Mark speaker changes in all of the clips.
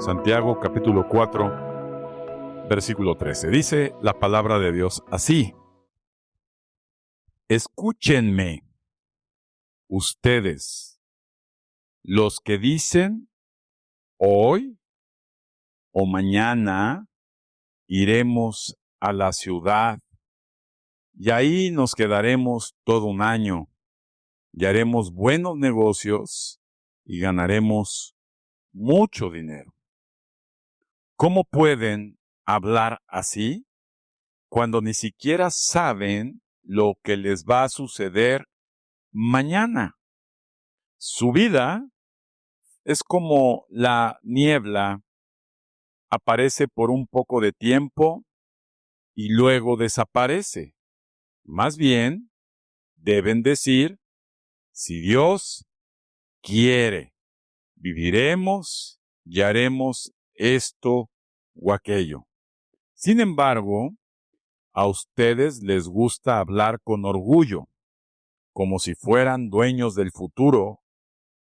Speaker 1: Santiago capítulo 4, versículo 13. Dice la palabra de Dios así: escúchenme, ustedes, los que dicen, hoy o mañana iremos a la ciudad y ahí nos quedaremos todo un año y haremos buenos negocios y ganaremos mucho dinero. ¿Cómo pueden hablar así cuando ni siquiera saben lo que les va a suceder mañana? Su vida es como la niebla, aparece por un poco de tiempo y luego desaparece. Más bien, deben decir, si Dios quiere, viviremos y haremos esto o aquello. Sin embargo, a ustedes les gusta hablar con orgullo, como si fueran dueños del futuro,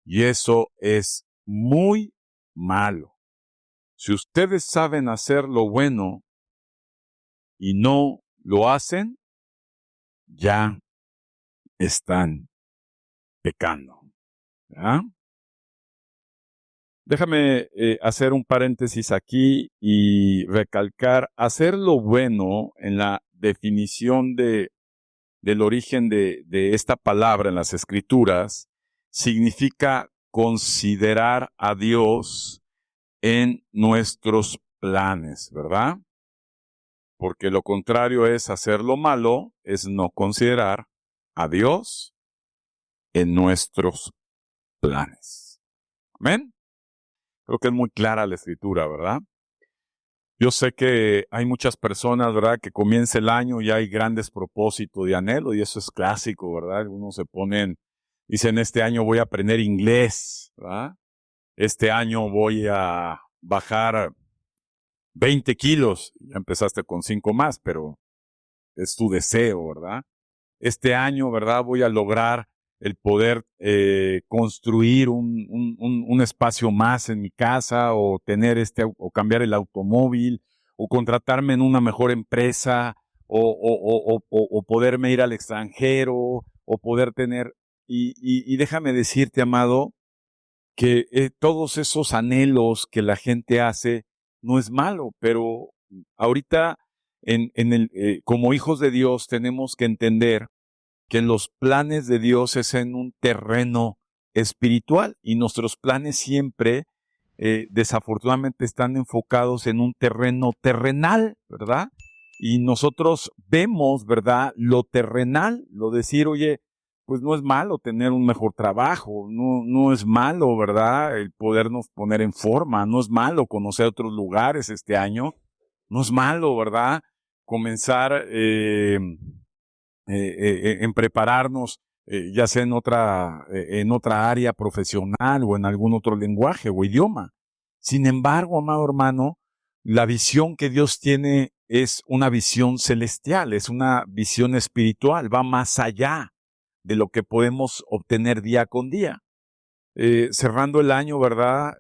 Speaker 1: y eso es muy malo. Si ustedes saben hacer lo bueno y no lo hacen, ya están pecando. ¿Ah? Déjame hacer un paréntesis aquí y recalcar, hacer lo bueno en la definición del origen de esta palabra en las Escrituras, significa considerar a Dios en nuestros planes, ¿verdad? Porque lo contrario es hacer lo malo, es no considerar a Dios en nuestros planes. ¿Amén? Creo que es muy clara la Escritura, ¿verdad? Yo sé que hay muchas personas, ¿verdad?, que comienza el año y hay grandes propósitos y anhelos, y eso es clásico, ¿verdad? Algunos se ponen, dicen, este año voy a aprender inglés, ¿verdad? Este año voy a bajar 20 kilos. Ya empezaste con 5 más, pero es tu deseo, ¿verdad? Este año, ¿verdad?, voy a lograr el poder construir un espacio más en mi casa, o tener o cambiar el automóvil, o contratarme en una mejor empresa, o poderme ir al extranjero, o poder tener, y déjame decirte, amado, que todos esos anhelos que la gente hace no es malo, pero ahorita como hijos de Dios tenemos que entender que los planes de Dios es en un terreno espiritual, y nuestros planes siempre, desafortunadamente, están enfocados en un terreno terrenal, ¿verdad? Y nosotros vemos, ¿verdad?, lo terrenal, lo decir, oye, pues no es malo tener un mejor trabajo, no es malo, ¿verdad?, el podernos poner en forma, no es malo conocer otros lugares este año, no es malo, ¿verdad?, comenzar en prepararnos, ya sea en otra área profesional o en algún otro lenguaje o idioma. Sin embargo, amado hermano, la visión que Dios tiene es una visión celestial, es una visión espiritual, va más allá de lo que podemos obtener día con día. Cerrando el año, ¿verdad?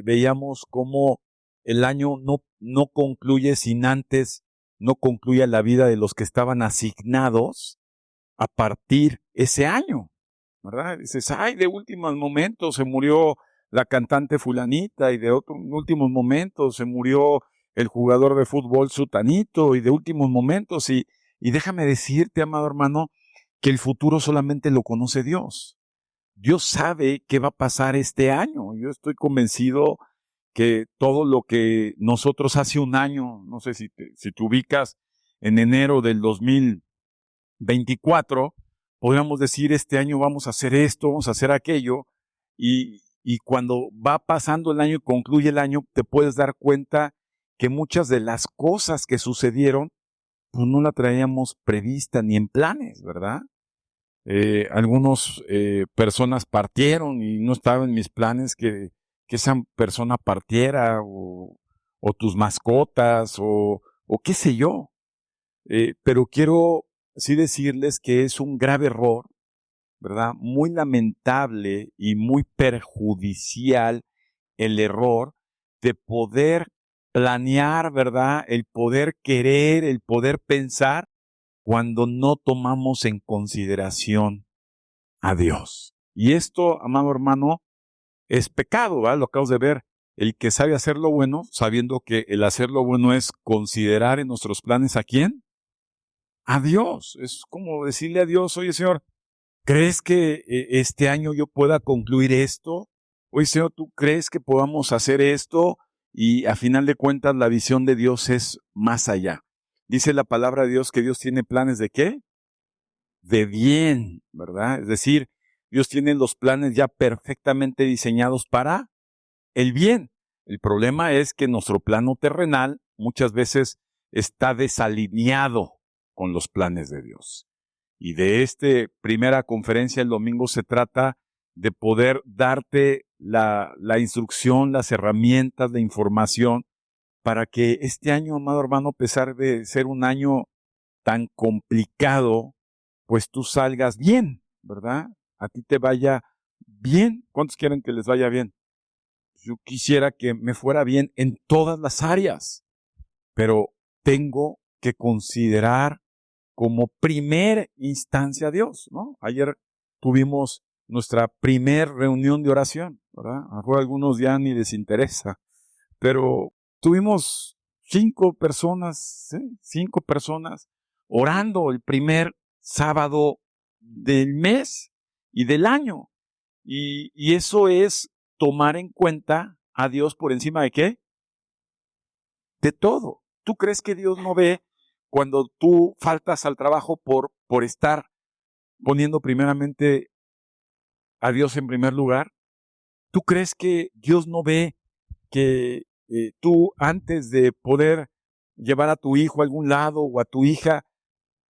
Speaker 1: Veíamos cómo el año no concluye sin antes no concluya la vida de los que estaban asignados a partir ese año, ¿verdad? Dices, ay, de últimos momentos se murió la cantante fulanita, y de últimos momentos se murió el jugador de fútbol sutanito, y de últimos momentos, y déjame decirte, amado hermano, que el futuro solamente lo conoce Dios. Dios sabe qué va a pasar este año. Yo estoy convencido que todo lo que nosotros hace un año, no sé si te ubicas, en enero del 2024, podríamos decir, este año vamos a hacer esto, vamos a hacer aquello, y cuando va pasando el año y concluye el año, te puedes dar cuenta que muchas de las cosas que sucedieron, pues no la traíamos prevista ni en planes, ¿verdad? Algunas personas partieron y no estaba en mis planes que esa persona partiera, o tus mascotas, o qué sé yo. Pero quiero sí decirles que es un grave error, ¿verdad? Muy lamentable y muy perjudicial el error de poder planear, ¿verdad? El poder querer, el poder pensar, cuando no tomamos en consideración a Dios. Y esto, amado hermano, es pecado, ¿verdad? Lo acabamos de ver. El que sabe hacer lo bueno, sabiendo que el hacer lo bueno es considerar en nuestros planes ¿a quién? A Dios. Es como decirle a Dios, oye Señor, ¿crees que este año yo pueda concluir esto? Oye Señor, ¿tú crees que podamos hacer esto? Y a final de cuentas la visión de Dios es más allá. Dice la palabra de Dios que Dios tiene planes ¿de qué? De bien, ¿verdad? Es decir, Dios tiene los planes ya perfectamente diseñados para el bien. El problema es que nuestro plano terrenal muchas veces está desalineado con los planes de Dios. Y de esta primera conferencia el domingo se trata de poder darte la instrucción, las herramientas de información para que este año, amado hermano, a pesar de ser un año tan complicado, pues tú salgas bien, ¿verdad? A ti te vaya bien. ¿Cuántos quieren que les vaya bien? Yo quisiera que me fuera bien en todas las áreas, pero tengo que considerar como primer instancia a Dios, ¿no? Ayer tuvimos nuestra primer reunión de oración, ¿verdad? A algunos ya ni les interesa, pero tuvimos 5 personas, ¿sí? 5 personas orando el primer sábado del mes y del año. Y eso es tomar en cuenta a Dios por encima de ¿qué? De todo. ¿Tú crees que Dios no ve cuando tú faltas al trabajo por estar poniendo primeramente a Dios en primer lugar? ¿Tú crees que Dios no ve que tú antes de poder llevar a tu hijo a algún lado o a tu hija,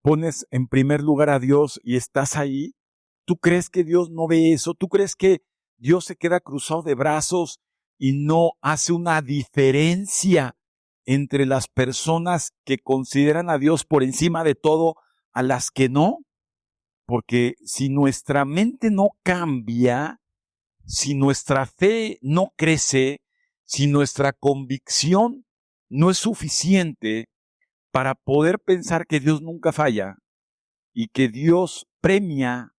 Speaker 1: pones en primer lugar a Dios y estás ahí? ¿Tú crees que Dios no ve eso? ¿Tú crees que Dios se queda cruzado de brazos y no hace una diferencia entre las personas que consideran a Dios por encima de todo a las que no? Porque si nuestra mente no cambia, si nuestra fe no crece, si nuestra convicción no es suficiente para poder pensar que Dios nunca falla y que Dios premia,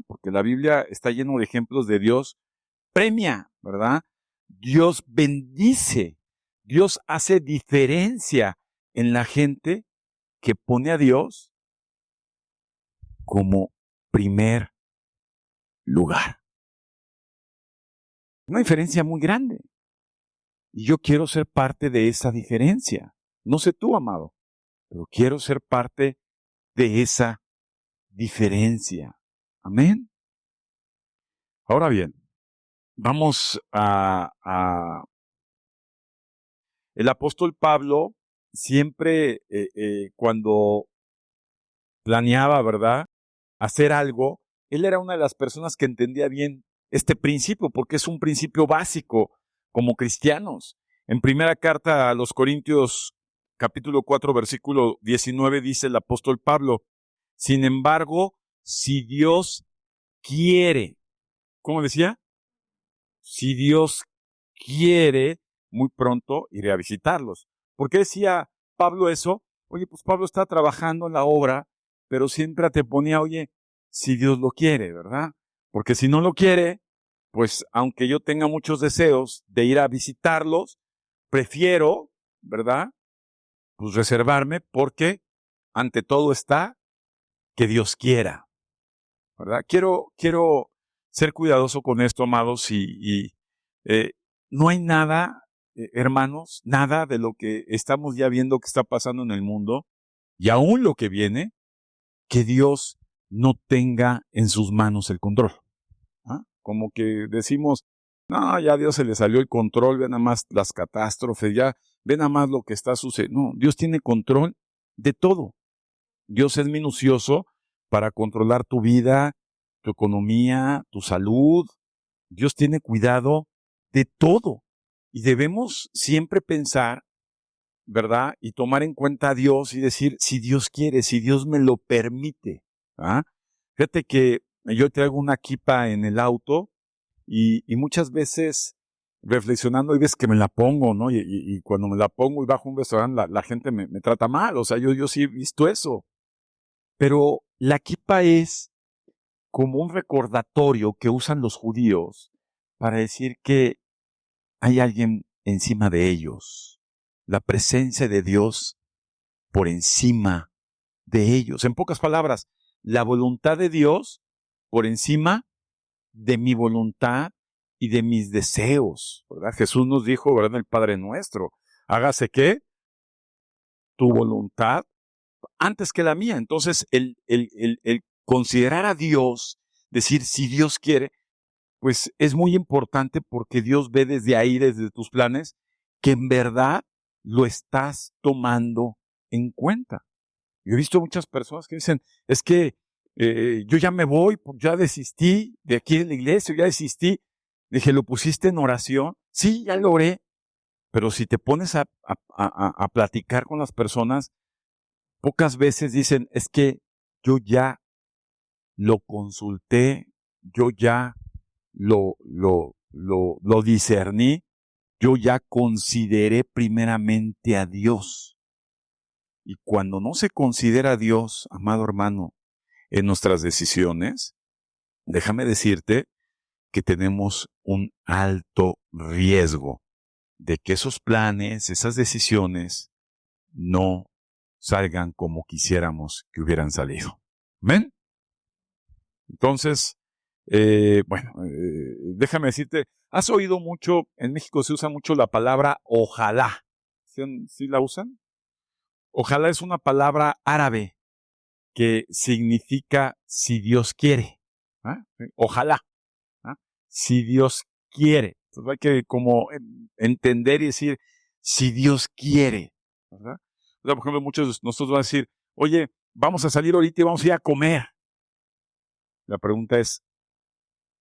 Speaker 1: porque la Biblia está lleno de ejemplos de Dios, premia, ¿verdad? Dios bendice, Dios hace diferencia en la gente que pone a Dios como primer lugar. Una diferencia muy grande. Y yo quiero ser parte de esa diferencia. No sé tú, amado, pero quiero ser parte de esa diferencia. Amén. Ahora bien, vamos el apóstol Pablo siempre cuando planeaba, ¿verdad?, hacer algo, él era una de las personas que entendía bien este principio, porque es un principio básico como cristianos. En primera carta a los Corintios, capítulo 4, versículo 19, dice el apóstol Pablo, sin embargo, si Dios quiere, ¿cómo decía? Si Dios quiere, muy pronto iré a visitarlos. ¿Por qué decía Pablo eso? Oye, pues Pablo está trabajando en la obra, pero siempre te ponía, oye, si Dios lo quiere, ¿verdad? Porque si no lo quiere, pues aunque yo tenga muchos deseos de ir a visitarlos, prefiero, ¿verdad?, pues reservarme porque ante todo está que Dios quiera, ¿verdad? Quiero ser cuidadoso con esto, amados, y no hay nada, hermanos, nada de lo que estamos ya viendo que está pasando en el mundo, y aún lo que viene, que Dios no tenga en sus manos el control. Como que decimos, no, ya a Dios se le salió el control, ve nada más las catástrofes, ya ve nada más lo que está sucediendo. No, Dios tiene control de todo. Dios es minucioso para controlar tu vida, tu economía, tu salud. Dios tiene cuidado de todo. Y debemos siempre pensar, ¿verdad?, y tomar en cuenta a Dios y decir, si Dios quiere, si Dios me lo permite. Fíjate que yo traigo una kippah en el auto y muchas veces reflexionando, hay veces que me la pongo, ¿no? Y cuando me la pongo y bajo a un restaurante, la gente me trata mal. O sea, yo sí he visto eso. Pero la kippah es como un recordatorio que usan los judíos para decir que hay alguien encima de ellos. La presencia de Dios por encima de ellos. En pocas palabras, la voluntad de Dios por encima de mi voluntad y de mis deseos, ¿verdad? Jesús nos dijo, ¿verdad? En el Padre Nuestro, hágase ¿qué? Tu voluntad antes que la mía. Entonces, el considerar a Dios, decir si Dios quiere, pues es muy importante porque Dios ve desde ahí, desde tus planes, que en verdad lo estás tomando en cuenta. Yo he visto muchas personas que dicen, es que yo ya me voy, ya desistí de aquí de la iglesia, ya desistí. Dije, ¿lo pusiste en oración? Sí, ya lo oré. Pero si te pones a platicar con las personas, pocas veces dicen, es que yo ya lo consulté, yo ya lo discerní, yo ya consideré primeramente a Dios. Y cuando no se considera a Dios, amado hermano, en nuestras decisiones, déjame decirte que tenemos un alto riesgo de que esos planes, esas decisiones, no salgan como quisiéramos que hubieran salido. ¿Ven? Entonces, déjame decirte, has oído mucho, en México se usa mucho la palabra ojalá. ¿Sí la usan? Ojalá es una palabra árabe que significa si Dios quiere. ¿Ah? Ojalá. ¿Ah? Si Dios quiere. Entonces hay que como entender y decir, si Dios quiere. ¿Verdad? O sea, por ejemplo, muchos de nosotros van a decir, oye, vamos a salir ahorita y vamos a ir a comer. La pregunta es,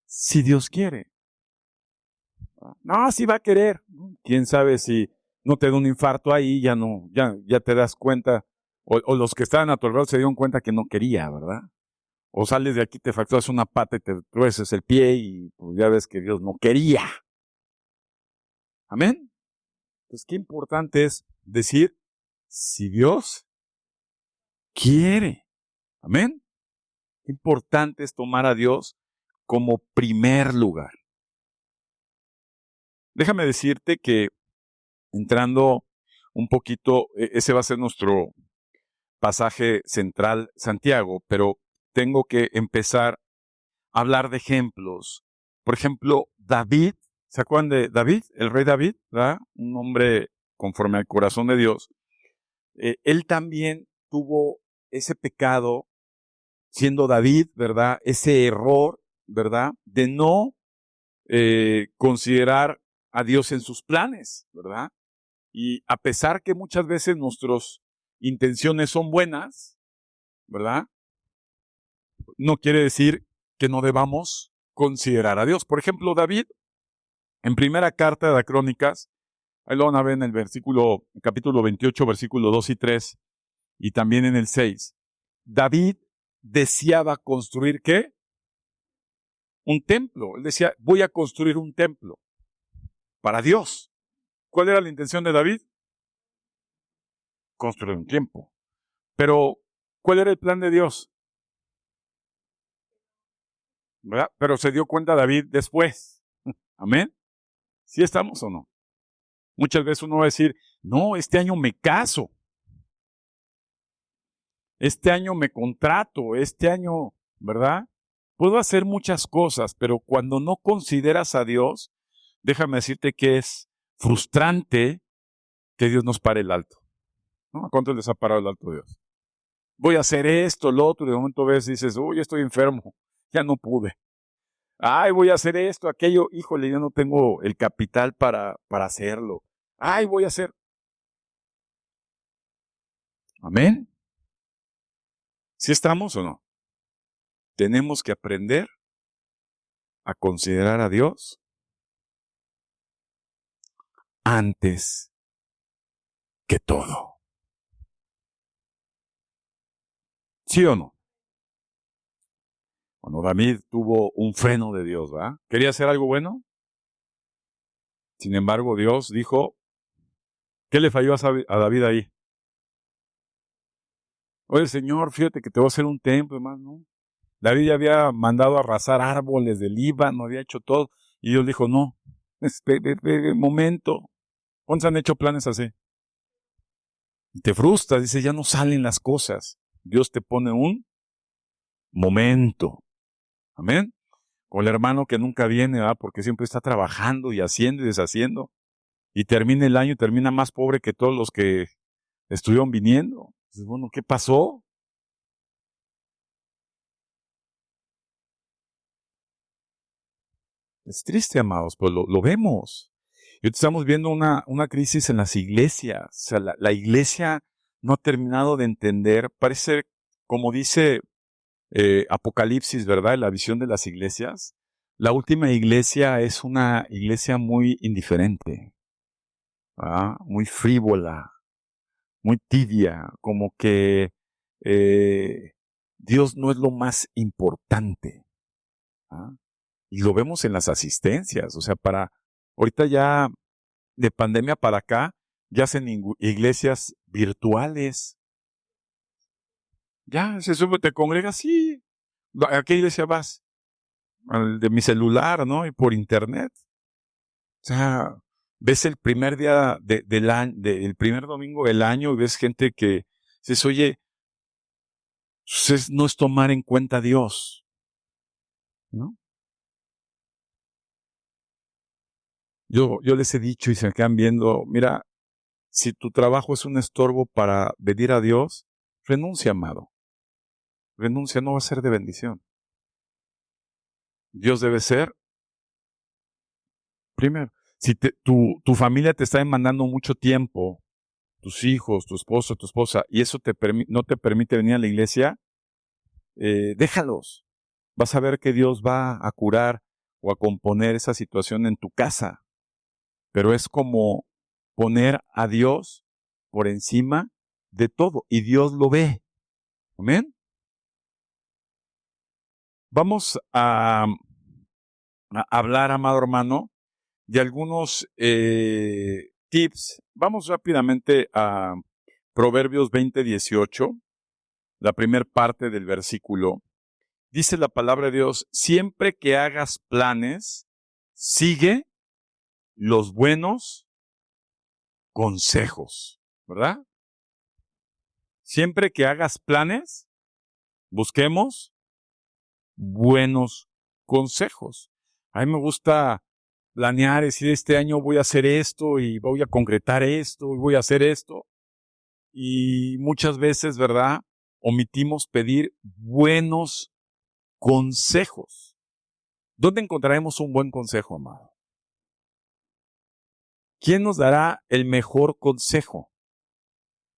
Speaker 1: si Dios quiere. No, si va a querer. Quién sabe si no te da un infarto ahí, ya te das cuenta. O los que estaban a tu alrededor se dieron cuenta que no quería, ¿verdad? O sales de aquí, te fracturas una pata y te trueces el pie y pues ya ves que Dios no quería. Amén. Entonces, qué importante es decir, si Dios quiere. Amén. Qué importante es tomar a Dios como primer lugar. Déjame decirte que entrando un poquito, ese va a ser nuestro pasaje central, Santiago, pero tengo que empezar a hablar de ejemplos. Por ejemplo, David, ¿se acuerdan de David? El rey David, ¿verdad? Un hombre conforme al corazón de Dios. Él también tuvo ese pecado, siendo David, ¿verdad? Ese error, ¿verdad? De no considerar a Dios en sus planes, ¿verdad? Y a pesar que muchas veces nuestras intenciones son buenas, ¿verdad? No quiere decir que no debamos considerar a Dios. Por ejemplo, David, en primera carta de las Crónicas, ahí lo van a ver en el capítulo 28, versículo 2 y 3, y también en el 6. David deseaba construir, ¿qué? Un templo. Él decía, voy a construir un templo para Dios. ¿Cuál era la intención de David? Construir un templo. Pero, ¿cuál era el plan de Dios? ¿Verdad? Pero se dio cuenta David después. Amén. ¿Sí estamos o no? Muchas veces uno va a decir, no, este año me caso. Este año me contrato. Este año, ¿verdad? Puedo hacer muchas cosas, pero cuando no consideras a Dios, déjame decirte que es frustrante que Dios nos pare el alto. ¿No? ¿A cuántos les ha parado el alto Dios? Voy a hacer esto, lo otro, y de momento ves y dices, uy, estoy enfermo, ya no pude. Ay, voy a hacer esto, aquello, híjole, yo no tengo el capital para hacerlo. Ay, voy a hacer. Amén. ¿Sí estamos o no? Tenemos que aprender a considerar a Dios antes que todo. ¿Sí o no? Cuando David tuvo un freno de Dios, ¿verdad? ¿Quería hacer algo bueno? Sin embargo, Dios dijo, ¿qué le falló a David ahí? Oye, Señor, fíjate que te voy a hacer un templo, hermano. David ya había mandado arrasar árboles del Líbano, había hecho todo. Y Dios dijo, no, espere, momento. ¿Cuántos han hecho planes así? Y te frustras, dice, ya no salen las cosas. Dios te pone un momento. Amén. O el hermano que nunca viene, ¿verdad? Porque siempre está trabajando y haciendo y deshaciendo. Y termina el año y termina más pobre que todos los que estuvieron viniendo. Entonces, bueno, ¿qué pasó? Es triste, amados, pero lo vemos. Y ahorita estamos viendo una crisis en las iglesias. O sea, la iglesia no ha terminado de entender. Parece, como dice Apocalipsis, ¿verdad? La visión de las iglesias. La última iglesia es una iglesia muy indiferente, ¿verdad? Muy frívola, muy tibia, como que Dios no es lo más importante. ¿Ah? Y lo vemos en las asistencias, o sea, ahorita ya de pandemia para acá, ya hacen iglesias virtuales. Ya, se sube, te congregas, sí. ¿A qué iglesia vas? Al de mi celular, ¿no? Y por internet. O sea, ves el primer día del año, el primer domingo del año y ves gente que dices, oye, pues no es tomar en cuenta a Dios, ¿no? Yo les he dicho y se me quedan viendo, mira, si tu trabajo es un estorbo para venir a Dios, renuncia, amado. Renuncia, no va a ser de bendición. Dios debe ser primero. Si tu familia te está demandando mucho tiempo, tus hijos, tu esposo, tu esposa, y eso no te permite venir a la iglesia, déjalos. Vas a ver que Dios va a curar o a componer esa situación en tu casa. Pero es como poner a Dios por encima de todo y Dios lo ve. Amén. Vamos a hablar, amado hermano, de algunos tips. Vamos rápidamente a Proverbios 20:18, la primera parte del versículo. Dice la palabra de Dios, siempre que hagas planes, sigue los buenos consejos, ¿verdad? Siempre que hagas planes, busquemos buenos consejos. A mí me gusta planear, decir, este año voy a hacer esto y voy a concretar esto y voy a hacer esto. Y muchas veces, ¿verdad? Omitimos pedir buenos consejos. ¿Dónde encontraremos un buen consejo, amado? ¿Quién nos dará el mejor consejo?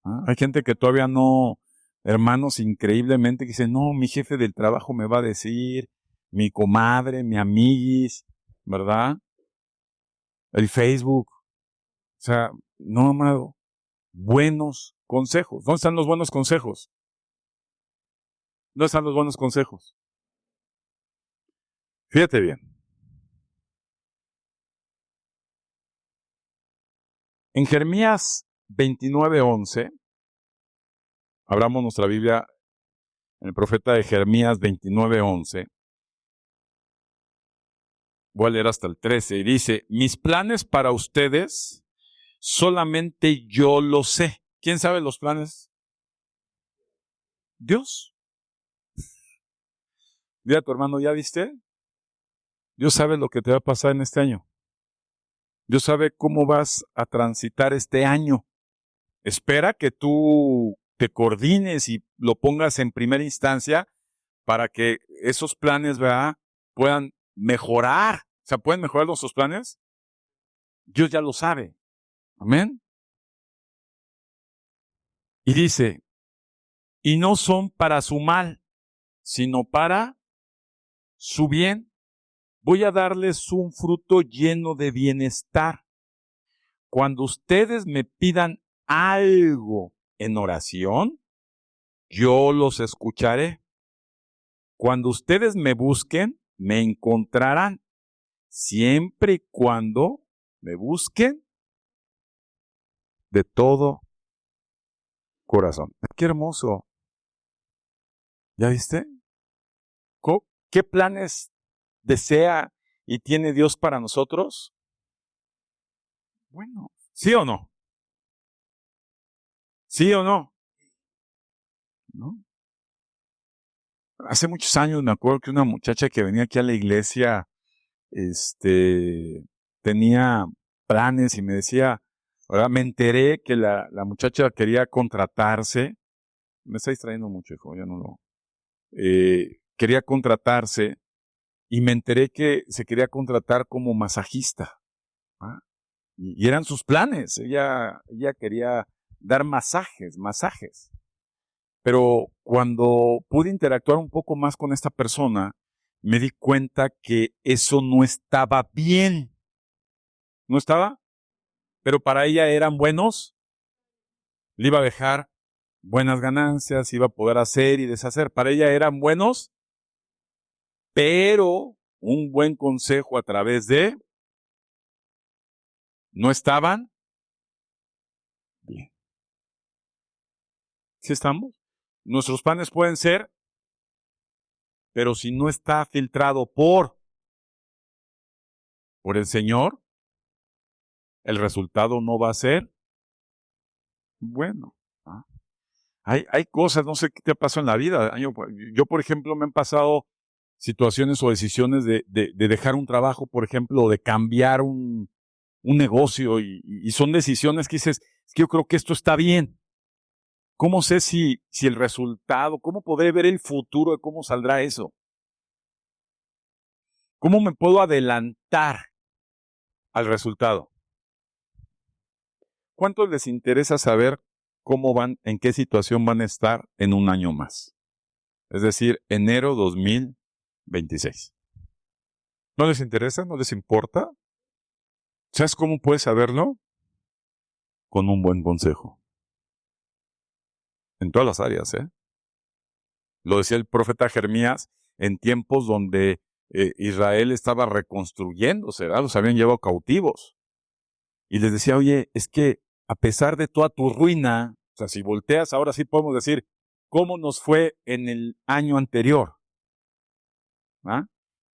Speaker 1: ¿Ah? Hay gente que todavía no, hermanos, increíblemente, que dicen, no, mi jefe del trabajo me va a decir, mi comadre, mi amiguis, ¿verdad? El Facebook. O sea, no, amado, buenos consejos. ¿Dónde están los buenos consejos? ¿Dónde están los buenos consejos? Fíjate bien. En Jeremías 29:11, abramos nuestra Biblia en el profeta de Jeremías 29:11. Voy a leer hasta el 13 y dice, mis planes para ustedes solamente yo los sé. ¿Quién sabe los planes? Dios. Dile a tu hermano, ¿ya viste? Dios sabe lo que te va a pasar en este año. Dios sabe cómo vas a transitar este año. Espera que tú te coordines y lo pongas en primera instancia para que esos planes, ¿verdad?, puedan mejorar. O sea, ¿pueden mejorar nuestros planes? Dios ya lo sabe. Amén. Y dice, y no son para su mal, sino para su bien. Voy a darles un fruto lleno de bienestar. Cuando ustedes me pidan algo en oración, yo los escucharé. Cuando ustedes me busquen, me encontrarán, siempre y cuando me busquen de todo corazón. Qué hermoso. ¿Ya viste? ¿Qué planes desea y tiene Dios para nosotros? Bueno, ¿sí o no? ¿Sí o no? ¿No? Hace muchos años me acuerdo que una muchacha que venía aquí a la iglesia, tenía planes y me decía, ahora me enteré que la muchacha quería contratarse. Me está distrayendo mucho, hijo, ya no lo. Quería contratarse y me enteré que se quería contratar como masajista. ¿Ah? Y eran sus planes. Ella quería dar masajes. Pero cuando pude interactuar un poco más con esta persona, me di cuenta que eso no estaba bien. ¿No estaba? Pero para ella eran buenos. Le iba a dejar buenas ganancias, iba a poder hacer y deshacer. Para ella eran buenos, pero un buen consejo a través de no estaban bien. ¿Sí estamos? Nuestros planes pueden ser, pero si no está filtrado por el Señor, el resultado no va a ser bueno. ¿Ah? Hay cosas, no sé qué te pasó en la vida. Yo, por ejemplo, me han pasado situaciones o decisiones de dejar un trabajo, por ejemplo, o de cambiar un negocio y son decisiones que dices, es que yo creo que esto está bien. ¿Cómo sé si el resultado, cómo podré ver el futuro de cómo saldrá eso? ¿Cómo me puedo adelantar al resultado? ¿Cuántos les interesa saber cómo van, en qué situación van a estar en un año más? Es decir, enero 2026. ¿No les interesa? ¿No les importa? ¿Sabes cómo puedes saberlo? Con un buen consejo. En todas las áreas, ¿eh? Lo decía el profeta Jeremías en tiempos donde Israel estaba reconstruyéndose, ¿verdad? Los habían llevado cautivos. Y les decía, oye, es que a pesar de toda tu ruina, o sea, si volteas, ahora sí podemos decir, ¿cómo nos fue en el año anterior? ¿Ah?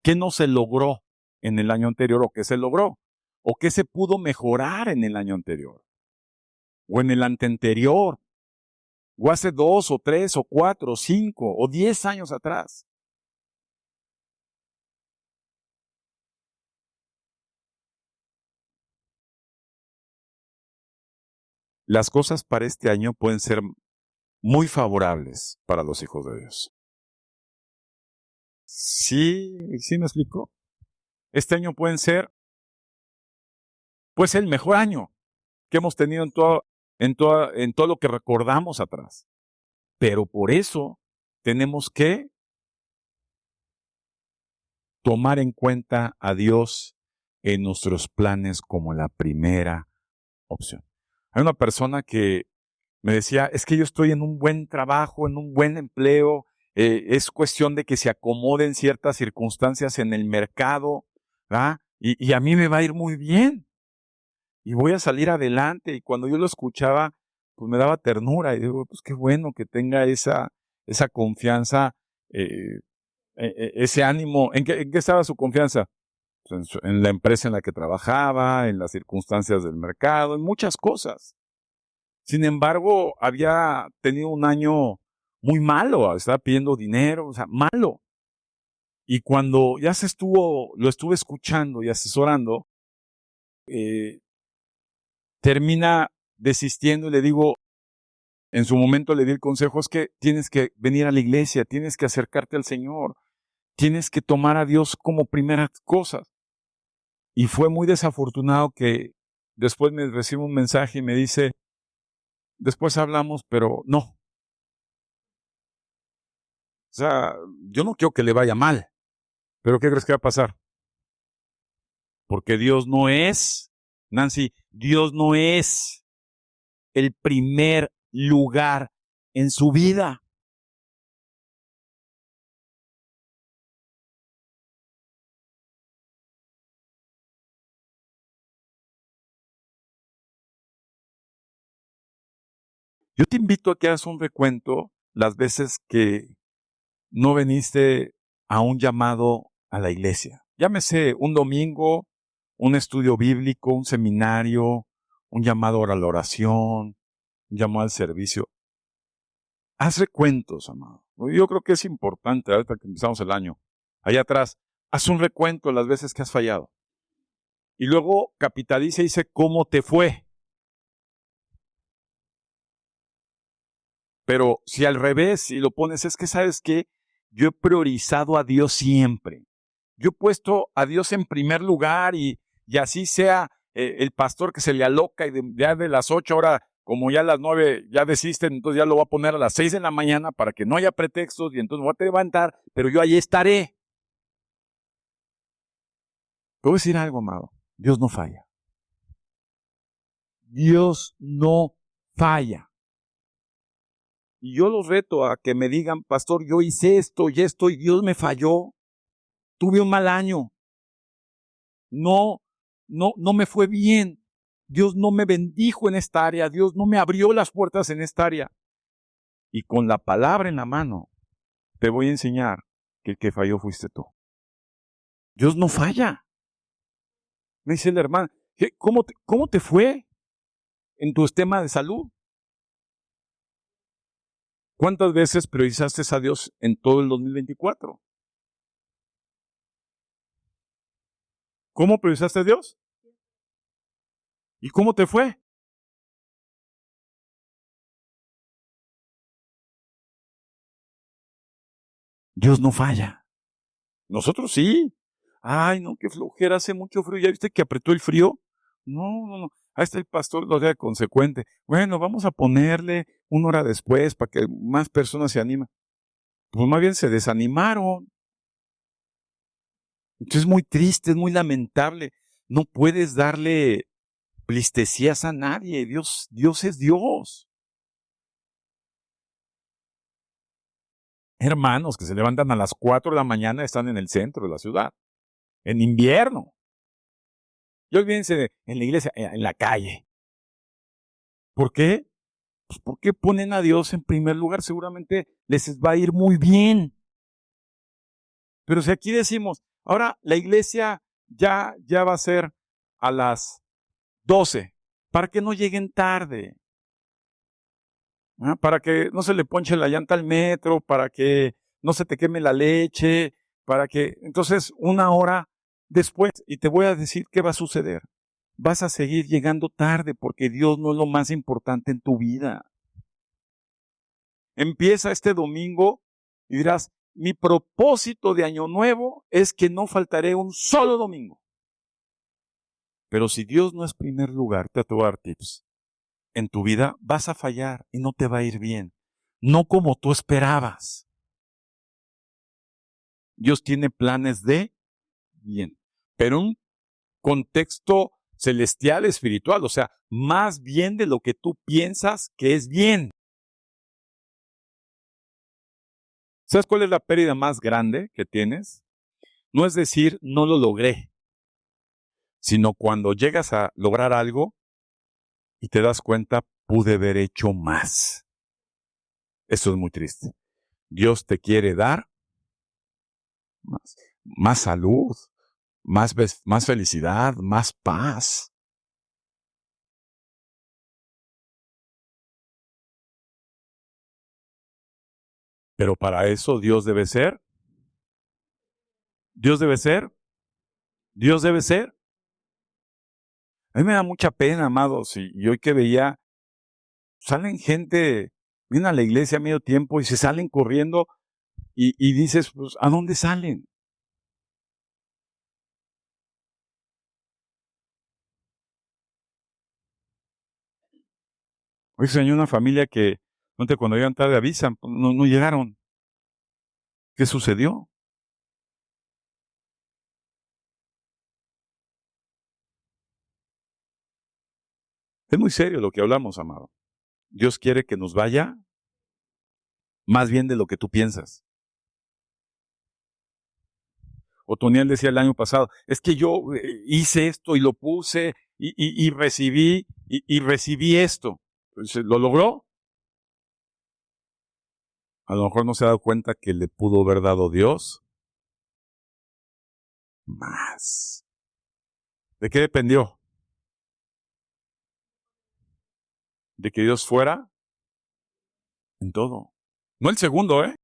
Speaker 1: ¿Qué no se logró en el año anterior o qué se logró? ¿O qué se pudo mejorar en el año anterior? ¿O en el anteanterior? ¿O hace 2 o 3 o 4 o 5 o 10 años atrás? Las cosas para este año pueden ser muy favorables para los hijos de Dios. Sí, sí me explico. Este año puede ser el mejor año que hemos tenido en todo lo que recordamos atrás. Pero por eso tenemos que tomar en cuenta a Dios en nuestros planes como la primera opción. Hay una persona que me decía, es que yo estoy en un buen trabajo, en un buen empleo, es cuestión de que se acomoden ciertas circunstancias en el mercado, ¿verdad? Y a mí me va a ir muy bien y voy a salir adelante. Y cuando yo lo escuchaba, pues me daba ternura y digo, pues qué bueno que tenga esa confianza, ese ánimo. En qué estaba su confianza? Pues en la empresa en la que trabajaba, en las circunstancias del mercado, en muchas cosas. Sin embargo, había tenido un año muy malo, estaba pidiendo dinero, o sea, malo. Y cuando ya lo estuve escuchando y asesorando, eh, termina desistiendo y le digo, en su momento le di el consejo, es que tienes que venir a la iglesia, tienes que acercarte al Señor, tienes que tomar a Dios como primeras cosas. Y fue muy desafortunado que después me recibe un mensaje y me dice, después hablamos, pero no. O sea, yo no quiero que le vaya mal, pero ¿qué crees que va a pasar? Porque Dios no es, Nancy, Dios no es el primer lugar en su vida. Yo te invito a que hagas un recuento las veces que no viniste a un llamado a la iglesia. Llámese un domingo, un estudio bíblico, un seminario, un llamado a la oración, un llamado al servicio. Haz recuentos, amado. Yo creo que es importante, ahorita que empezamos el año. Allá atrás, haz un recuento de las veces que has fallado. Y luego capitaliza y dice cómo te fue. Pero si al revés, y lo pones, es que ¿sabes qué? Yo he priorizado a Dios siempre. Yo he puesto a Dios en primer lugar y así sea el pastor que se le aloca y ya de las 8 horas, como ya a las 9 ya desisten, entonces ya lo voy a poner a las 6 de la mañana para que no haya pretextos y entonces me voy a levantar, pero yo ahí estaré. Te voy a decir algo, amado. Dios no falla. Dios no falla. Y yo los reto a que me digan, pastor, yo hice esto y esto y Dios me falló. Tuve un mal año. No me fue bien. Dios no me bendijo en esta área. Dios no me abrió las puertas en esta área. Y con la palabra en la mano, te voy a enseñar que el que falló fuiste tú. Dios no falla. Me dice el hermano, ¿cómo te fue en tu tema de salud? ¿Cuántas veces priorizaste a Dios en todo el 2024? ¿Cómo priorizaste a Dios? ¿Y cómo te fue? Dios no falla. Nosotros sí. Ay, no, qué flojera, hace mucho frío. ¿Ya viste que apretó el frío? No. Ahí está el pastor, lo sea consecuente. Bueno, vamos a ponerle 1 hora después para que más personas se animen. Pues más bien se desanimaron. Entonces es muy triste, es muy lamentable. No puedes darle plistesías a nadie. Dios es Dios. Hermanos que se levantan a las 4 de la mañana están en el centro de la ciudad. En invierno. Y olvídense en la iglesia, en la calle. ¿Por qué? Pues porque ponen a Dios en primer lugar. Seguramente les va a ir muy bien. Pero si aquí decimos, ahora la iglesia ya va a ser a las 12, para que no lleguen tarde. Para que no se le ponche la llanta al metro, para que no se te queme la leche, para que entonces 1 hora después, y te voy a decir qué va a suceder. Vas a seguir llegando tarde porque Dios no es lo más importante en tu vida. Empieza este domingo y dirás, mi propósito de año nuevo es que no faltaré un solo domingo. Pero si Dios no es primer lugar, te voy a dar tips. En tu vida vas a fallar y no te va a ir bien. No como tú esperabas. Dios tiene planes de bien, pero un contexto celestial, espiritual, o sea, más bien de lo que tú piensas que es bien. ¿Sabes cuál es la pérdida más grande que tienes? No es decir, no lo logré, sino cuando llegas a lograr algo y te das cuenta, pude haber hecho más. Eso es muy triste. Dios te quiere dar más salud, más felicidad, más paz. Pero para eso Dios debe ser. A mí me da mucha pena, amados, y hoy que veía, salen gente, vienen a la iglesia a medio tiempo y se salen corriendo y dices, pues, ¿a dónde salen? Hoy enseñó una familia que, cuando llegan tarde avisan, pues, no llegaron. ¿Qué sucedió? Es muy serio lo que hablamos, amado. Dios quiere que nos vaya más bien de lo que tú piensas. Otoniel decía el año pasado, es que yo hice esto y lo puse y recibí esto. Entonces, ¿lo logró? A lo mejor no se ha dado cuenta que le pudo haber dado Dios más. ¿De qué dependió? De que Dios fuera en todo. No el segundo, ¿eh?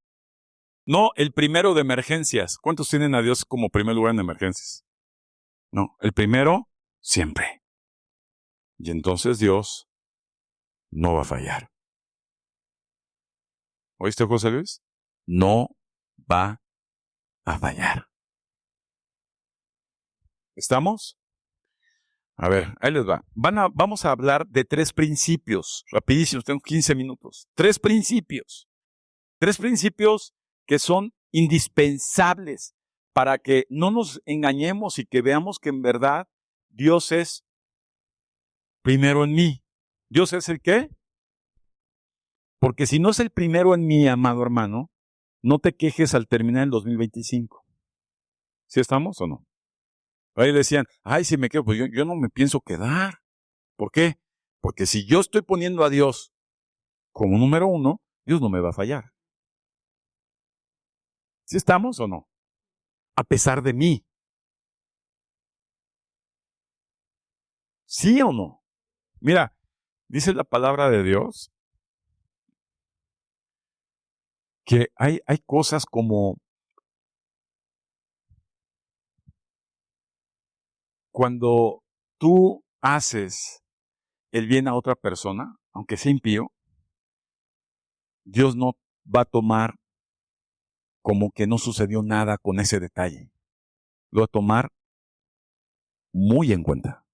Speaker 1: No el primero de emergencias. ¿Cuántos tienen a Dios como primer lugar en emergencias? No, el primero siempre. Y entonces Dios no va a fallar. ¿Oíste, José Luis? No va a fallar. ¿Estamos? A ver, ahí les va. Vamos a hablar de 3 principios. Rapidísimos, tengo 15 minutos. 3 principios. 3 principios que son indispensables para que no nos engañemos y que veamos que en verdad Dios es primero en mí. ¿Dios es el qué? Porque si no es el primero en mí, amado hermano, no te quejes al terminar el 2025. ¿Sí estamos o no? Ahí decían, ay, si me quedo, pues yo no me pienso quedar. ¿Por qué? Porque si yo estoy poniendo a Dios como número 1, Dios no me va a fallar. ¿Sí estamos o no? A pesar de mí. ¿Sí o no? Mira, dice la palabra de Dios que hay cosas como cuando tú haces el bien a otra persona, aunque sea impío, Dios no va a tomar como que no sucedió nada con ese detalle. Lo va a tomar muy en cuenta.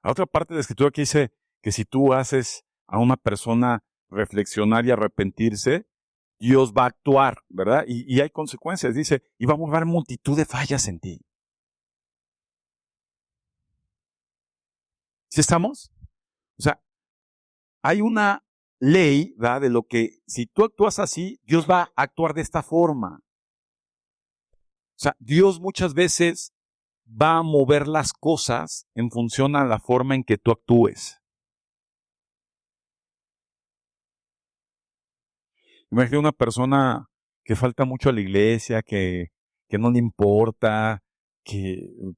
Speaker 1: A otra parte de la escritura que dice que si tú haces a una persona reflexionar y arrepentirse, Dios va a actuar, ¿verdad? Y hay consecuencias. Dice, y va a borrar multitud de fallas en ti. ¿Sí estamos? O sea, hay una ley, ¿verdad? De lo que si tú actúas así, Dios va a actuar de esta forma. O sea, Dios muchas veces va a mover las cosas en función a la forma en que tú actúes. Imagina una persona que falta mucho a la iglesia, que no le importa,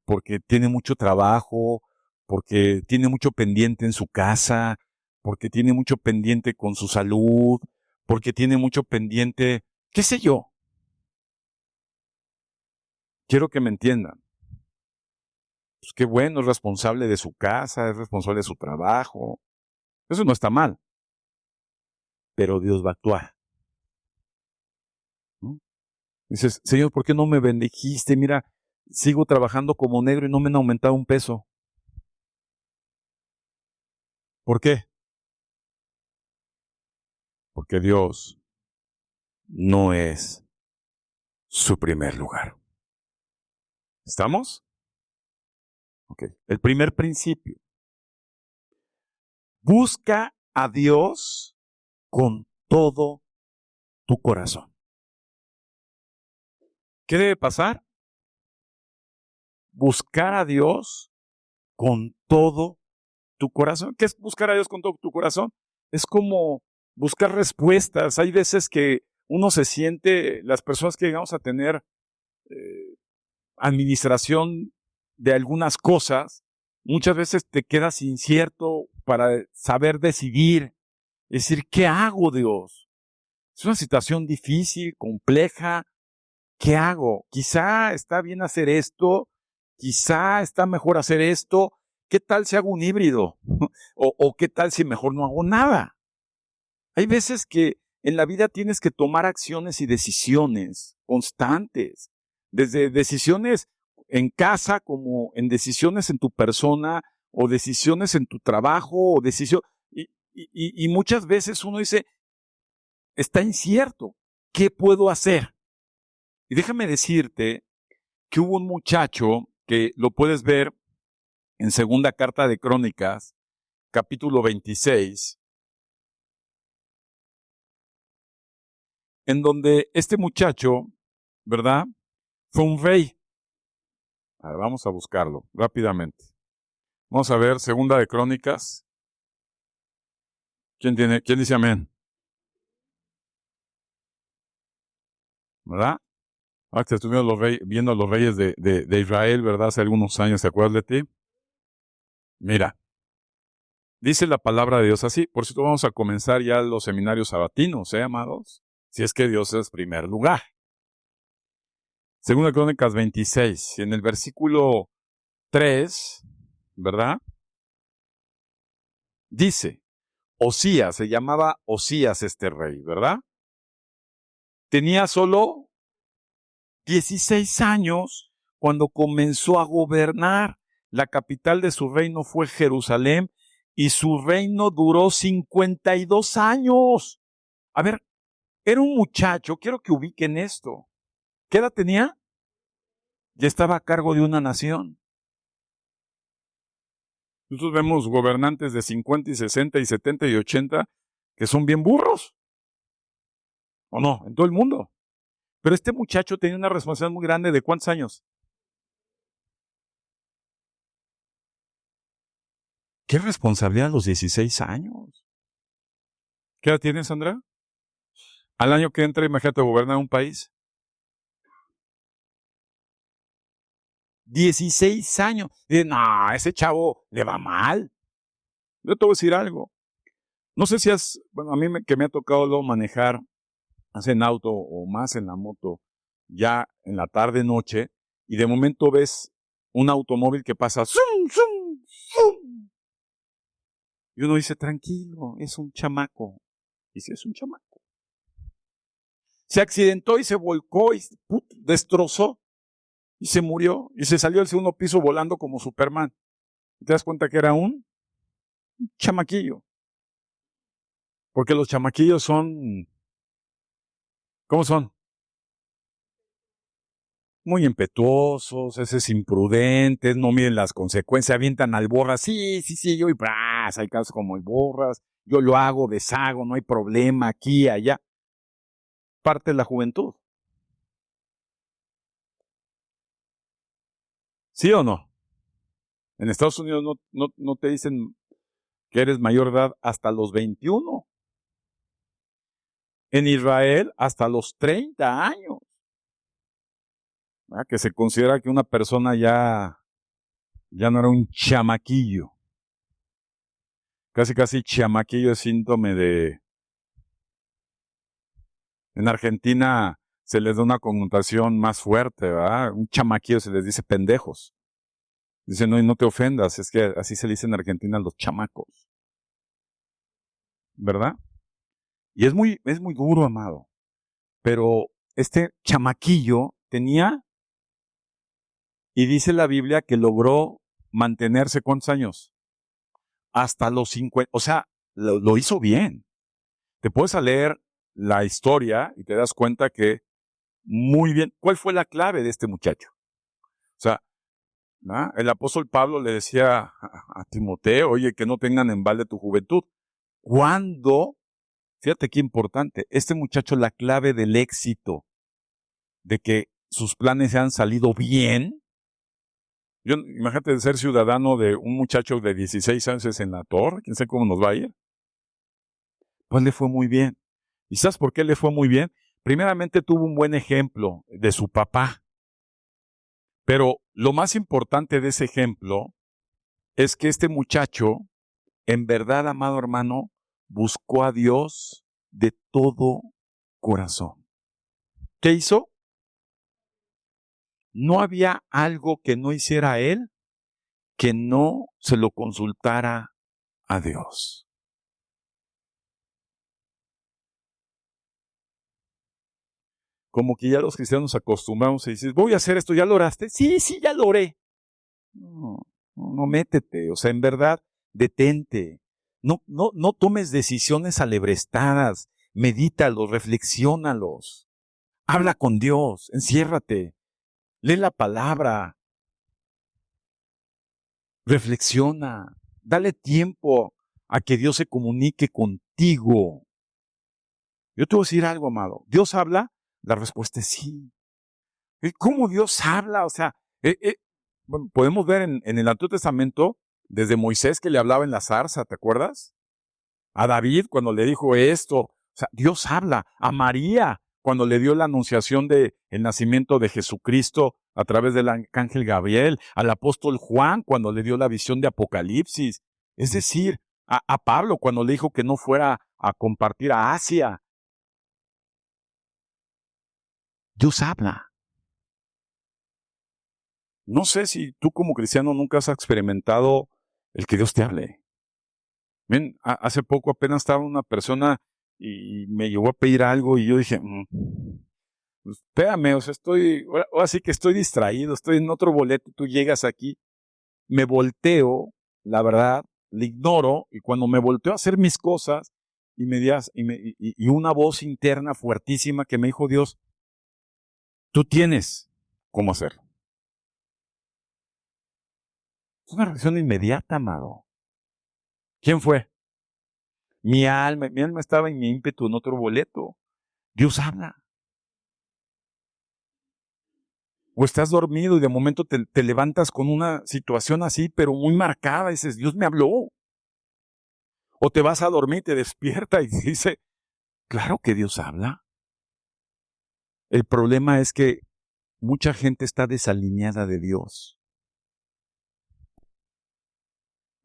Speaker 1: porque tiene mucho trabajo, porque tiene mucho pendiente en su casa, porque tiene mucho pendiente con su salud, porque tiene mucho pendiente, qué sé yo. Quiero que me entiendan. Pues qué bueno, es responsable de su casa, es responsable de su trabajo. Eso no está mal. Pero Dios va a actuar, ¿no? Dices, Señor, ¿por qué no me bendijiste? Mira, sigo trabajando como negro y no me han aumentado un peso. ¿Por qué? Porque Dios no es su primer lugar. ¿Estamos? Ok. El primer principio. Busca a Dios con todo tu corazón. ¿Qué debe pasar? Buscar a Dios con todo tu corazón. ¿Qué es buscar a Dios con todo tu corazón? Es como buscar respuestas. Hay veces que uno se siente, las personas que llegamos a tener administración de algunas cosas, muchas veces te quedas incierto para saber decidir, es decir, ¿qué hago, Dios? Es una situación difícil, compleja. ¿Qué hago? Quizá está bien hacer esto, quizá está mejor hacer esto. ¿Qué tal si hago un híbrido? ¿O qué tal si mejor no hago nada? Hay veces que en la vida tienes que tomar acciones y decisiones constantes, desde decisiones en casa como en decisiones en tu persona o decisiones en tu trabajo o y muchas veces uno dice, está incierto, ¿qué puedo hacer? Y déjame decirte que hubo un muchacho que lo puedes ver en Segunda Carta de Crónicas, capítulo 26, en donde este muchacho, ¿verdad? Fue un rey. A ver, vamos a buscarlo rápidamente. Vamos a ver Segunda de Crónicas. ¿Quién dice amén? ¿verdad? Ahora que estuvimos viendo a los reyes de Israel, ¿verdad? Hace algunos años, ¿te acuerdas de ti? Mira, dice la palabra de Dios así. Por cierto, vamos a comenzar ya los seminarios sabatinos, amados? Si es que Dios es primer lugar. Segunda Crónicas 26, en el versículo 3, ¿verdad? Dice, Osías, se llamaba Osías este rey, ¿verdad? Tenía solo 16 años cuando comenzó a gobernar. La capital de su reino fue Jerusalén y su reino duró 52 años. A ver, era un muchacho, quiero que ubiquen esto. ¿Qué edad tenía? Ya estaba a cargo de una nación. Nosotros vemos gobernantes de 50 y 60 y 70 y 80 que son bien burros. ¿O no? En todo el mundo. Pero este muchacho tenía una responsabilidad muy grande. ¿De cuántos años? ¿Qué responsabilidad a los 16 años? ¿Qué edad tienes, Sandra? Al año que entra, imagínate gobernar un país. 16 años. Dice, no, ese chavo le va mal. Yo te voy a decir algo. No sé si a mí que me ha tocado luego manejar, en auto o más en la moto, ya en la tarde, noche, y de momento ves un automóvil que pasa, ¡zum, zum, zum! Y uno dice, tranquilo, es un chamaco. Y si es un chamaco. Se accidentó y se volcó y destrozó y se murió y se salió del segundo piso volando como Superman. ¿Te das cuenta que era un chamaquillo? Porque los chamaquillos son, ¿cómo son? Muy impetuosos, imprudentes, no miden las consecuencias, avientan al borras, sí, yo y bras, hay casos como el borras, yo lo hago, deshago, no hay problema, aquí, allá. Parte de la juventud. ¿Sí o no? En Estados Unidos no te dicen que eres mayor de edad hasta los 21. En Israel hasta los 30 años. Que se considera que una persona ya no era un chamaquillo. Casi chamaquillo es síntome de... En Argentina se les da una connotación más fuerte, ¿verdad? Un chamaquillo se les dice pendejos. Dicen, no te ofendas, es que así se le dice en Argentina a los chamacos. ¿Verdad? Y es muy duro, amado. Pero este chamaquillo tenía, y dice la Biblia que logró mantenerse, ¿cuántos años? Hasta los 50, o sea, lo hizo bien. Te puedes leer la historia y te das cuenta que muy bien. ¿Cuál fue la clave de este muchacho? O sea, ¿no? El apóstol Pablo le decía a Timoteo, oye, que no tengan en balde tu juventud. ¿Cuándo? Fíjate qué importante. Este muchacho, la clave del éxito, de que sus planes se han salido bien. Imagínate ser ciudadano de un muchacho de 16 años en senador, quién sabe cómo nos va a ir. Pues le fue muy bien. ¿Y sabes por qué le fue muy bien? Primeramente tuvo un buen ejemplo de su papá. Pero lo más importante de ese ejemplo es que este muchacho, en verdad, amado hermano, buscó a Dios de todo corazón. ¿Qué hizo? No había algo que no hiciera él que no se lo consultara a Dios. Como que ya los cristianos nos acostumbramos y dices, voy a hacer esto, ¿ya lo oraste? Sí, ya lo oré. No métete, o sea, en verdad, detente. No tomes decisiones alebrestadas, medítalos, reflexiónalos. Habla con Dios, enciérrate, lee la palabra, reflexiona, dale tiempo a que Dios se comunique contigo. Yo te voy a decir algo, amado. ¿Dios habla? La respuesta es sí. ¿Cómo Dios habla? O sea, bueno, podemos ver en el Antiguo Testamento, desde Moisés que le hablaba en la zarza, ¿te acuerdas? A David cuando le dijo esto. O sea, Dios habla. A María cuando le dio la anunciación del nacimiento de Jesucristo a través del arcángel Gabriel, al apóstol Juan cuando le dio la visión de Apocalipsis, es decir, a Pablo cuando le dijo que no fuera a compartir a Asia. Dios habla. No sé si tú como cristiano nunca has experimentado el que Dios te hable. Ven, hace poco apenas estaba una persona y me llegó a pedir algo y yo dije, pues, espérame, o sea, ahora sí que estoy distraído, estoy en otro boleto, tú llegas aquí, me volteo, la verdad, le ignoro, y cuando me volteo a hacer mis cosas, y una voz interna fuertísima que me dijo Dios, tú tienes cómo hacerlo. Es una reacción inmediata, amado. ¿Quién fue? Mi alma estaba en mi ímpetu en otro boleto. Dios habla. O estás dormido y de momento te levantas con una situación así, pero muy marcada, y dices, Dios me habló. O te vas a dormir, te despierta y dice, claro que Dios habla. El problema es que mucha gente está desalineada de Dios.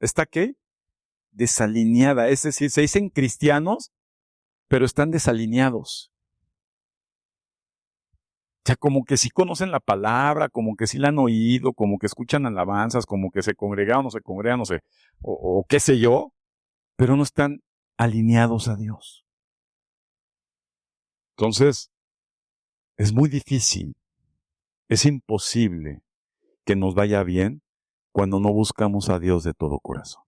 Speaker 1: ¿Está qué? Desalineada. Es decir, se dicen cristianos, pero están desalineados. O sea, como que sí conocen la palabra, como que sí la han oído, como que escuchan alabanzas, como que se congregan o no se congregan, no sé, o qué sé yo, pero no están alineados a Dios. Entonces, es muy difícil, es imposible que nos vaya bien cuando no buscamos a Dios de todo corazón.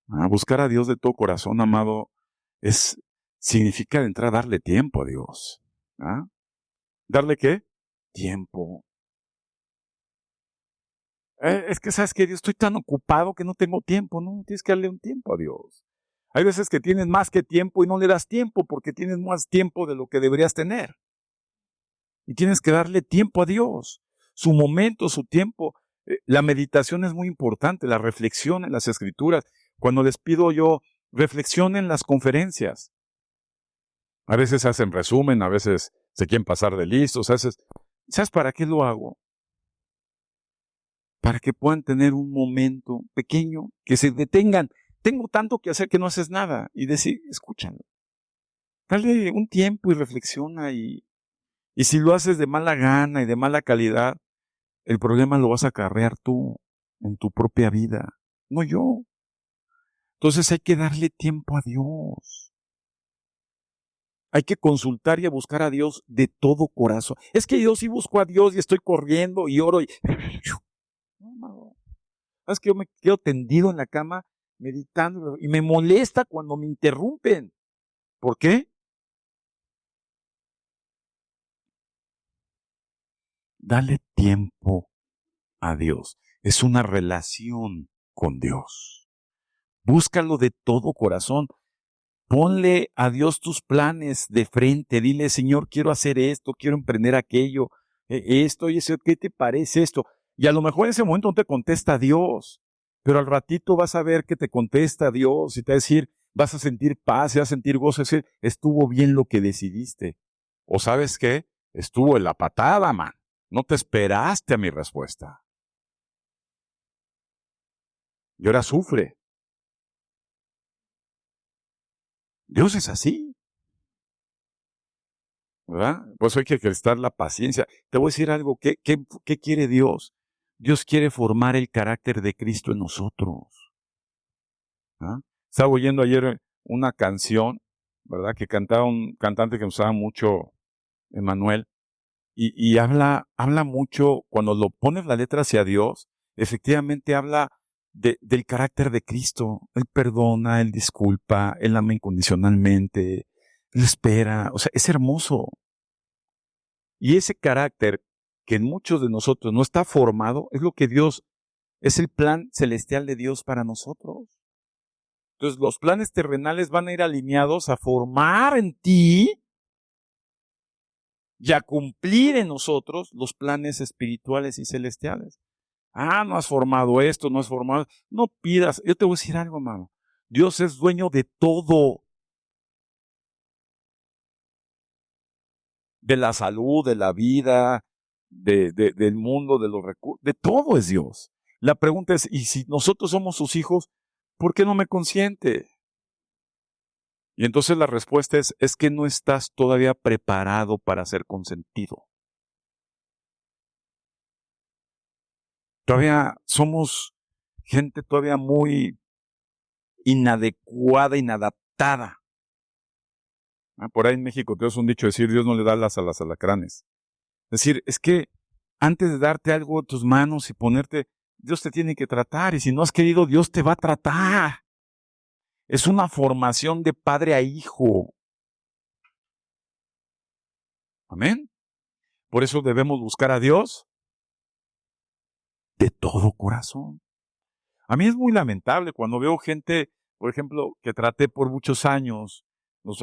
Speaker 1: Buscar a Dios de todo corazón, amado, significa de entrada darle tiempo a Dios. ¿Darle qué? Tiempo. Es que, ¿sabes qué? Yo estoy tan ocupado que no tengo tiempo. No, tienes que darle un tiempo a Dios. Hay veces que tienes más que tiempo y no le das tiempo porque tienes más tiempo de lo que deberías tener. Y tienes que darle tiempo a Dios. Su momento, su tiempo. La meditación es muy importante, la reflexión en las escrituras. Cuando les pido yo, reflexionen en las conferencias. A veces hacen resumen, a veces se quieren pasar de listos, a veces... ¿Sabes para qué lo hago? Para que puedan tener un momento pequeño, que se detengan. Tengo tanto que hacer que no haces nada. Y decir, escúchalo. Dale un tiempo y reflexiona. Y si lo haces de mala gana y de mala calidad, el problema lo vas a acarrear tú en tu propia vida, no yo. Entonces hay que darle tiempo a Dios. Hay que consultar y a buscar a Dios de todo corazón. Es que yo sí busco a Dios y estoy corriendo y oro y... No. Es que yo me quedo tendido en la cama meditando y me molesta cuando me interrumpen. ¿Por qué? Dale tiempo a Dios. Es una relación con Dios. Búscalo de todo corazón. Ponle a Dios tus planes de frente. Dile, Señor, quiero hacer esto, quiero emprender aquello, esto y eso. ¿Qué te parece esto? Y a lo mejor en ese momento no te contesta Dios, pero al ratito vas a ver que te contesta Dios y te va a decir, vas a sentir paz, vas a sentir gozo, es decir, estuvo bien lo que decidiste. O ¿sabes qué? Estuvo en la patada, man. No te esperaste a mi respuesta. Y ahora sufre. Dios es así. ¿Verdad? Por eso hay que ejercitar la paciencia. Te voy a decir algo, ¿qué quiere Dios? Dios quiere formar el carácter de Cristo en nosotros. Estaba oyendo ayer una canción, ¿verdad? Que cantaba un cantante que usaba mucho, Emanuel, y habla mucho, cuando lo pones la letra hacia Dios, efectivamente habla del carácter de Cristo. Él perdona, Él disculpa, Él ama incondicionalmente, Él espera, o sea, es hermoso. Y ese carácter que en muchos de nosotros no está formado, es lo que Dios, es el plan celestial de Dios para nosotros. Entonces los planes terrenales van a ir alineados a formar en ti y a cumplir en nosotros los planes espirituales y celestiales. No has formado esto, no has formado... No pidas, yo te voy a decir algo, hermano. Dios es dueño de todo. de la salud, de la vida, del mundo, de los recursos, de todo es Dios. La pregunta es, ¿y si nosotros somos sus hijos, por qué no me consiente? Y entonces la respuesta es que no estás todavía preparado para ser consentido. Todavía somos gente todavía muy inadecuada, inadaptada. Por ahí en México tenemos un dicho decir, Dios no le da alas a las alacranes. Es decir, es que antes de darte algo en tus manos y ponerte, Dios te tiene que tratar. Y si no has querido, Dios te va a tratar. Es una formación de padre a hijo. Amén. Por eso debemos buscar a Dios de todo corazón. A mí es muy lamentable cuando veo gente, por ejemplo, que traté por muchos años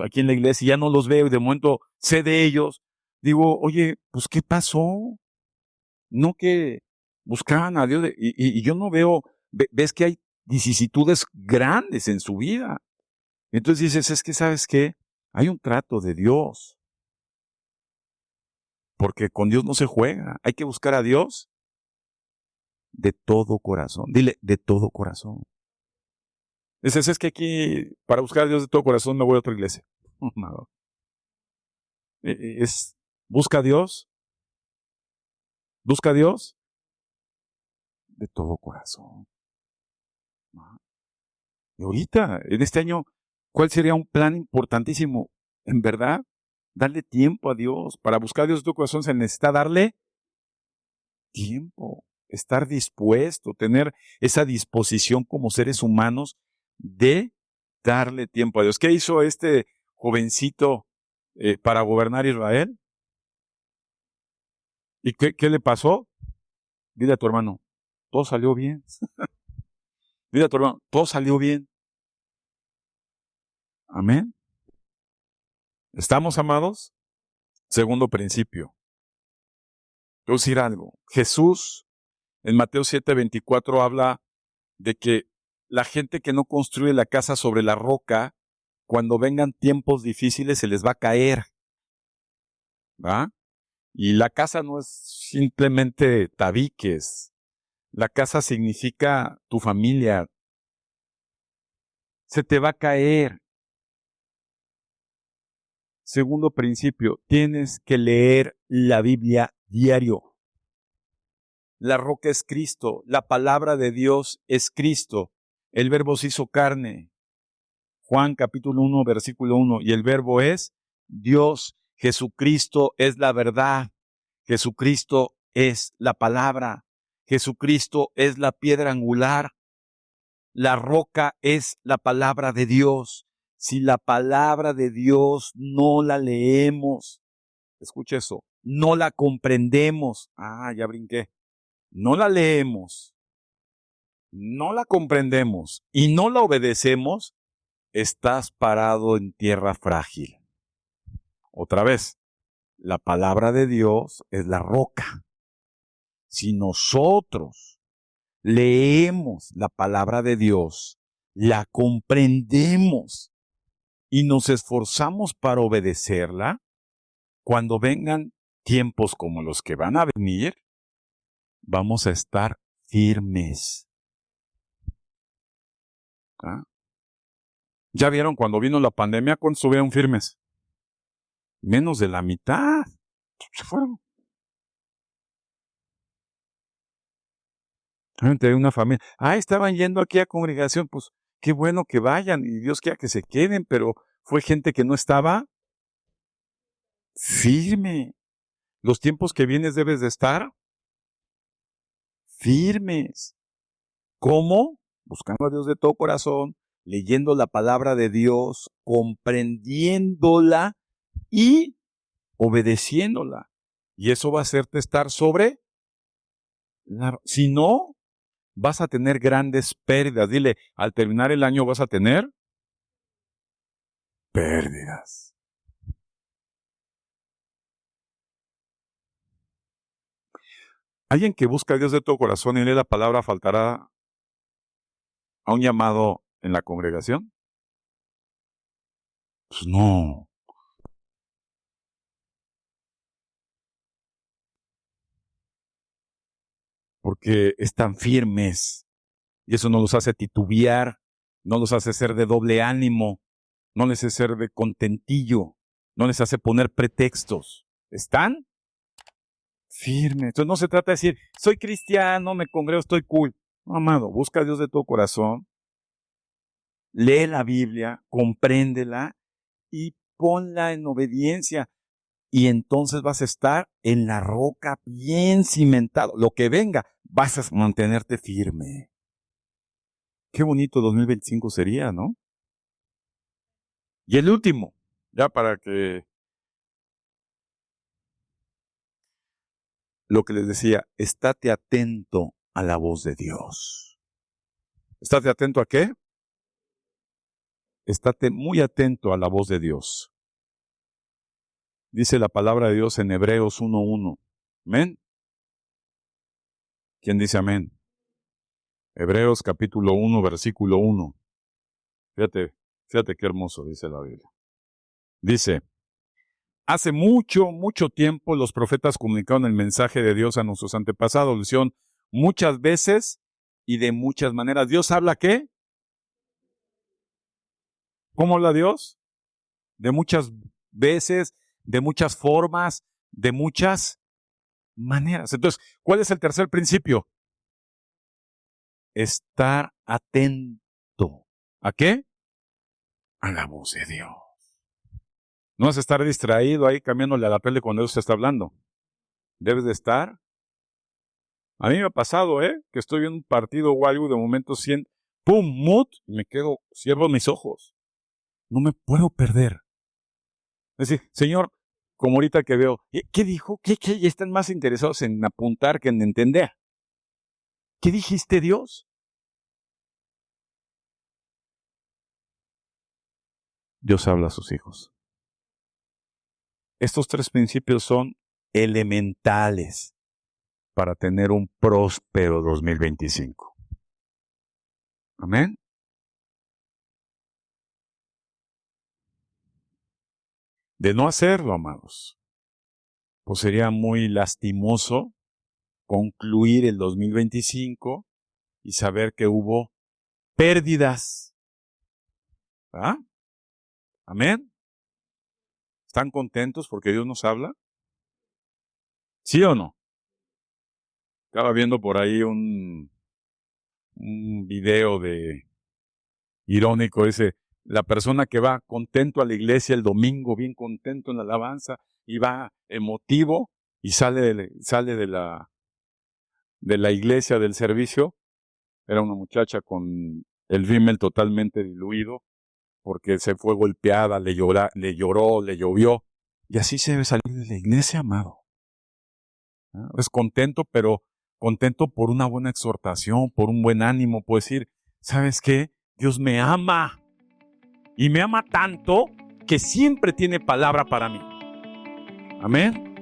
Speaker 1: aquí en la iglesia y ya no los veo y de momento sé de ellos. Digo, oye, pues ¿qué pasó? No que buscaban a Dios y yo no veo, ves que hay vicisitudes grandes en su vida. Entonces dices, es que ¿sabes qué? Hay un trato de Dios. Porque con Dios no se juega. Hay que buscar a Dios de todo corazón. Dile, de todo corazón. Dices, es que aquí, para buscar a Dios de todo corazón, me voy a otra iglesia. No. Busca a Dios de todo corazón. Y ahorita, en este año, ¿cuál sería un plan importantísimo? En verdad, darle tiempo a Dios. Para buscar a Dios de todo corazón se necesita darle tiempo, estar dispuesto, tener esa disposición como seres humanos de darle tiempo a Dios. ¿Qué hizo este jovencito para gobernar Israel? ¿Y qué le pasó? Dile a tu hermano, todo salió bien. Dile a tu hermano, todo salió bien. Amén. ¿Estamos amados? Segundo principio. Te voy a decir algo. Jesús en Mateo 7:24 habla de que la gente que no construye la casa sobre la roca, cuando vengan tiempos difíciles se les va a caer. ¿Va? Y la casa no es simplemente tabiques. La casa significa tu familia. Se te va a caer. Segundo principio, tienes que leer la Biblia diario. La roca es Cristo, la palabra de Dios es Cristo. El verbo se hizo carne. Juan capítulo 1, versículo 1. Y el verbo es Dios. Jesucristo es la verdad. Jesucristo es la palabra. Jesucristo es la piedra angular. La roca es la palabra de Dios. Si la palabra de Dios no la leemos, escucha eso, no la comprendemos. Ya brinqué. No la leemos, no la comprendemos y no la obedecemos, estás parado en tierra frágil. Otra vez, la palabra de Dios es la roca. Si nosotros leemos la palabra de Dios, la comprendemos y nos esforzamos para obedecerla, cuando vengan tiempos como los que van a venir, vamos a estar firmes. ¿Ah? ¿Ya vieron cuando vino la pandemia cuántos estuvieron firmes? Menos de la mitad. Se fueron. Hay una familia. Estaban yendo aquí a congregación. Pues qué bueno que vayan y Dios quiera que se queden, pero fue gente que no estaba firme. Los tiempos que vienes debes de estar firmes. ¿Cómo? Buscando a Dios de todo corazón, leyendo la palabra de Dios, comprendiéndola y obedeciéndola. Y eso va a hacerte estar sobre. Si no, vas a tener grandes pérdidas. Dile, al terminar el año vas a tener pérdidas. Alguien que busca a Dios de todo corazón y lee la palabra faltará a un llamado en la congregación. Pues no. porque están firmes. Y eso no los hace titubear, no los hace ser de doble ánimo, no les hace ser de contentillo, no les hace poner pretextos. Están firmes. Entonces no se trata de decir, soy cristiano, me congrego, estoy cool. No, amado, busca a Dios de todo corazón, lee la Biblia, compréndela y ponla en obediencia. Y entonces vas a estar en la roca bien cimentado. Lo que venga, vas a mantenerte firme. Qué bonito 2025 sería, ¿no? Y el último, ya para que... Lo que les decía, estate atento a la voz de Dios. ¿Estate atento a qué? Estate muy atento a la voz de Dios. Dice la palabra de Dios en Hebreos 1:1. ¿Amén? ¿Quién dice amén? Hebreos capítulo 1, versículo 1. Fíjate qué hermoso dice la Biblia. Dice, hace mucho, mucho tiempo los profetas comunicaron el mensaje de Dios a nuestros antepasados. Lo hicieron muchas veces y de muchas maneras. ¿Dios habla qué? ¿Cómo habla Dios? De muchas veces, de muchas formas, de muchas maneras. Entonces, ¿cuál es el tercer principio? Estar atento. ¿A qué? A la voz de Dios. No es estar distraído ahí cambiándole a la tele cuando Dios te está hablando. Debes de estar. A mí me ha pasado, que estoy viendo un partido o algo, de momento siento, ¡pum! Mute, y me quedo, cierro mis ojos. No me puedo perder. Es decir, Señor, como ahorita que veo, ¿qué dijo? ¿Qué? Y están más interesados en apuntar que en entender. ¿Qué dijiste, Dios? Dios habla a sus hijos. Estos tres principios son elementales para tener un próspero 2025. Amén. De no hacerlo, amados, pues sería muy lastimoso concluir el 2025 y saber que hubo pérdidas. ¿Ah? Amén. ¿Están contentos porque Dios nos habla? ¿Sí o no? Estaba viendo por ahí un video irónico, dice, la persona que va contento a la iglesia el domingo, bien contento en la alabanza, y va emotivo, y sale de la iglesia, del servicio, era una muchacha con el rímel totalmente diluido, porque se fue golpeada, le lloró, le llovió, y así se debe salir de la iglesia, amado. Es contento, pero contento por una buena exhortación, por un buen ánimo, puedo decir, ¿sabes qué? Dios me ama, y me ama tanto que siempre tiene palabra para mí. Amén.